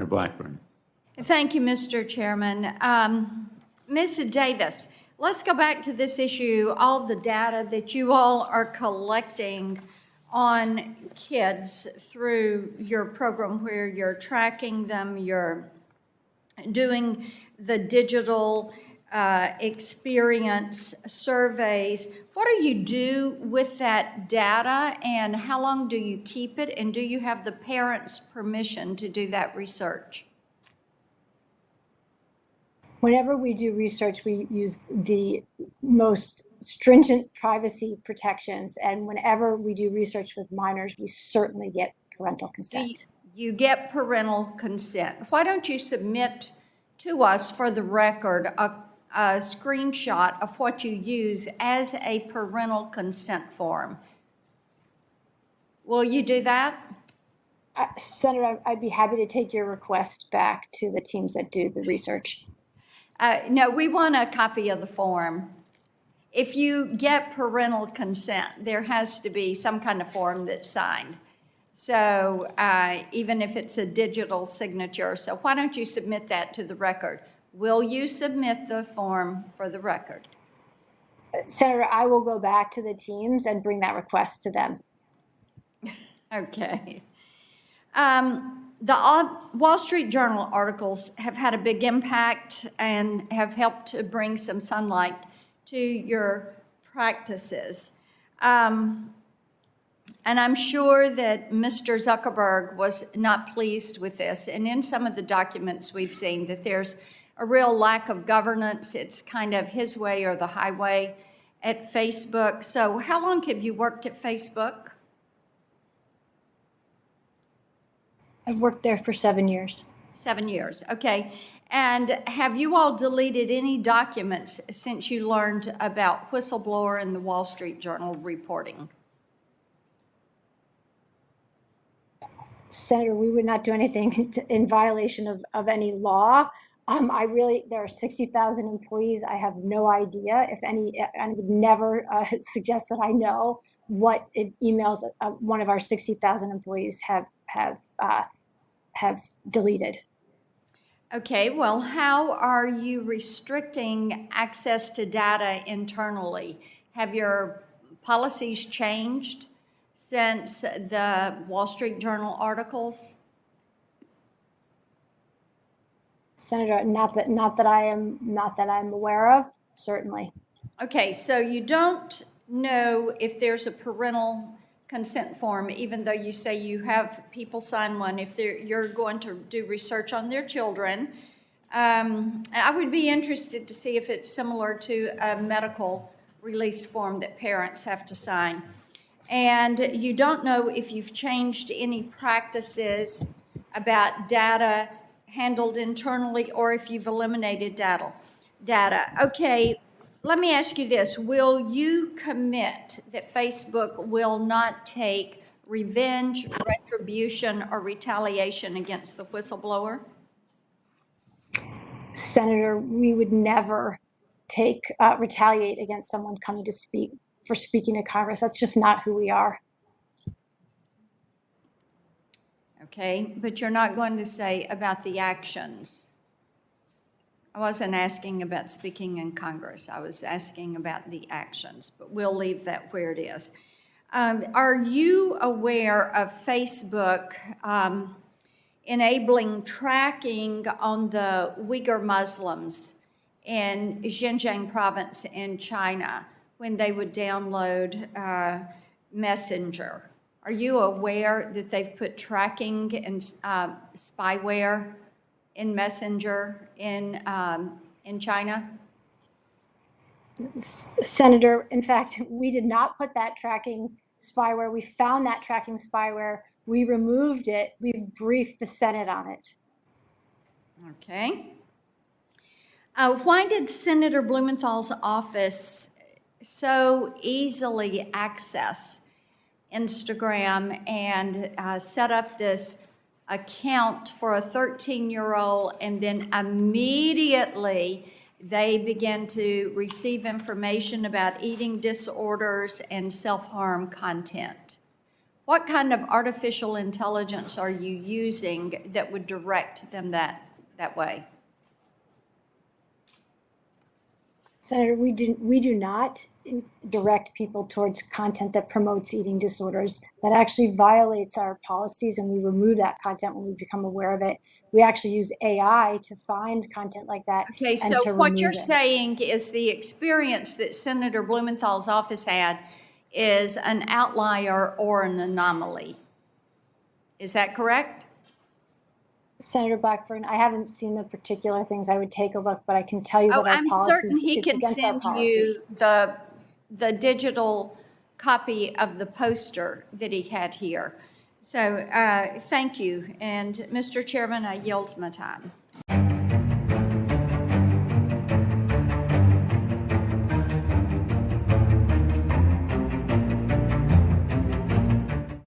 Senator Blackburn. Thank you, Mr. Chairman. Ms. Davis, let's go back to this issue, all the data that you all are collecting on kids through your program where you're tracking them, you're doing the digital experience surveys. What do you do with that data, and how long do you keep it, and do you have the parents' permission to do that research? Whenever we do research, we use the most stringent privacy protections, and whenever we do research with minors, we certainly get parental consent. You get parental consent. Why don't you submit to us for the record a screenshot of what you use as a parental consent form? Will you do that? Senator, I'd be happy to take your request back to the teams that do the research. No, we want a copy of the form. If you get parental consent, there has to be some kind of form that's signed. So even if it's a digital signature, so why don't you submit that to the record? Will you submit the form for the record? Senator, I will go back to the teams and bring that request to them. Okay. The Wall Street Journal articles have had a big impact and have helped to bring some sunlight to your practices. And I'm sure that Mr. Zuckerberg was not pleased with this. And in some of the documents we've seen that there's a real lack of governance. It's kind of his way or the highway at Facebook. So how long have you worked at Facebook? I've worked there for 7 years. 7 years, okay. And have you all deleted any documents since you learned about Whistleblower and the Wall Street Journal reporting? Senator, we would not do anything in violation of any law. There are 60,000 employees. I have no idea if any, I would never suggest that I know what emails one of our 60,000 employees have deleted. Okay, well, how are you restricting access to data internally? Have your policies changed since the Wall Street Journal articles? Senator, not that I'm aware of, certainly. Okay, so you don't know if there's a parental consent form, even though you say you have people sign one, if you're going to do research on their children. I would be interested to see if it's similar to a medical release form that parents have to sign. And you don't know if you've changed any practices about data handled internally or if you've eliminated data. Okay, let me ask you this. Will you commit that Facebook will not take revenge, retribution, or retaliation against the whistleblower? Senator, we would never retaliate against someone coming to speak for speaking to Congress. That's just not who we are. Okay, but you're not going to say about the actions. I wasn't asking about speaking in Congress. I was asking about the actions, but we'll leave that where it is. Are you aware of Facebook enabling tracking on the Uyghur Muslims in Xinjiang province in China when they would download Messenger? Are you aware that they've put tracking and spyware in Messenger in China? Senator, in fact, we did not put that tracking spyware. We found that tracking spyware. We removed it. We've briefed the Senate on it. Okay. Why did Senator Blumenthal's office so easily access Instagram and set up this account for a 13-year-old, and then immediately they began to receive information about eating disorders and self-harm content? what kind of artificial intelligence are you using that would direct them that way? Senator, we do not direct people towards content that promotes eating disorders. That actually violates our policies, and we remove that content when we become aware of it. We actually use AI to find content like that Okay, and so to what you're remove it. saying is the experience that Senator Blumenthal's office had is an outlier or an anomaly. Is that correct? Senator Blackburn, I haven't seen the particular things. I would take a look, but I can tell you Oh, that our I'm policies, certain he it's can against our send you policies. the digital copy of the poster that he had here. So thank you. And Mr. Chairman, I yield my time.